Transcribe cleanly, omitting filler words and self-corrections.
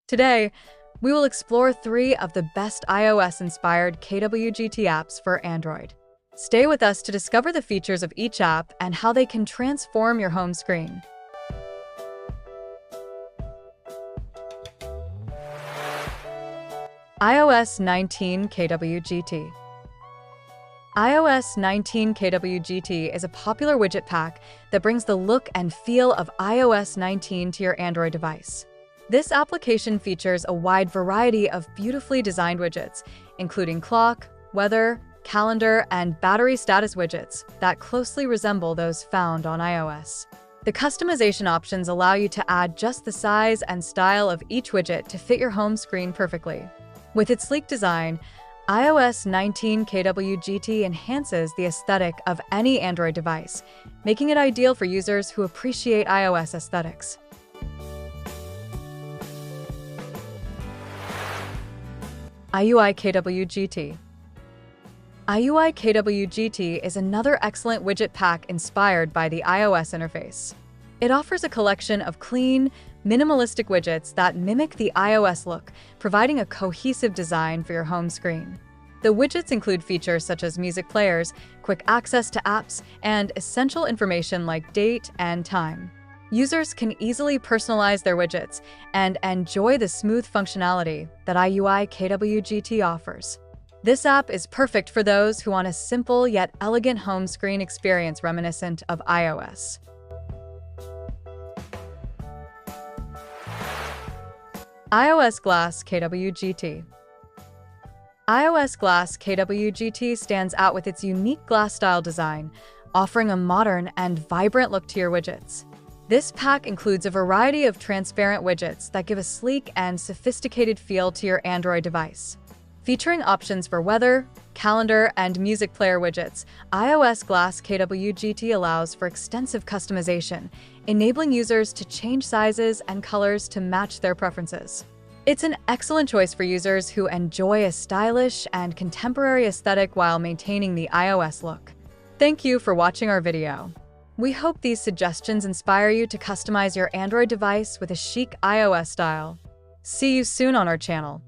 Today, we will explore 3 of the best iOS-inspired KWGT apps for Android. Stay with us to discover the features of each app and how they can transform your home screen. iOS 19 KWGT. iOS 19 KWGT is a popular widget pack that brings the look and feel of iOS 19 to your Android device. This application features a wide variety of beautifully designed widgets, including clock, weather, calendar, and battery status widgets that closely resemble those found on iOS. The customization options allow you to add just the size and style of each widget to fit your home screen perfectly. With its sleek design, iOS 19 KWGT enhances the aesthetic of any Android device, making it ideal for users who appreciate iOS aesthetics. IUI KWGT. IUI KWGT is another excellent widget pack inspired by the iOS interface. It offers a collection of clean, minimalistic widgets that mimic the iOS look, providing a cohesive design for your home screen. The widgets include features such as music players, quick access to apps, and essential information like date and time. Users can easily personalize their widgets and enjoy the smooth functionality that IUI KWGT offers. This app is perfect for those who want a simple yet elegant home screen experience reminiscent of iOS. iOS Glass KWGT. iOS Glass KWGT stands out with its unique glass-style design, offering a modern and vibrant look to your widgets. This pack includes a variety of transparent widgets that give a sleek and sophisticated feel to your Android device. Featuring options for weather, calendar, and music player widgets, iOS Glass KWGT allows for extensive customization, enabling users to change sizes and colors to match their preferences. It's an excellent choice for users who enjoy a stylish and contemporary aesthetic while maintaining the iOS look. Thank you for watching our video. We hope these suggestions inspire you to customize your Android device with a chic iOS style. See you soon on our channel.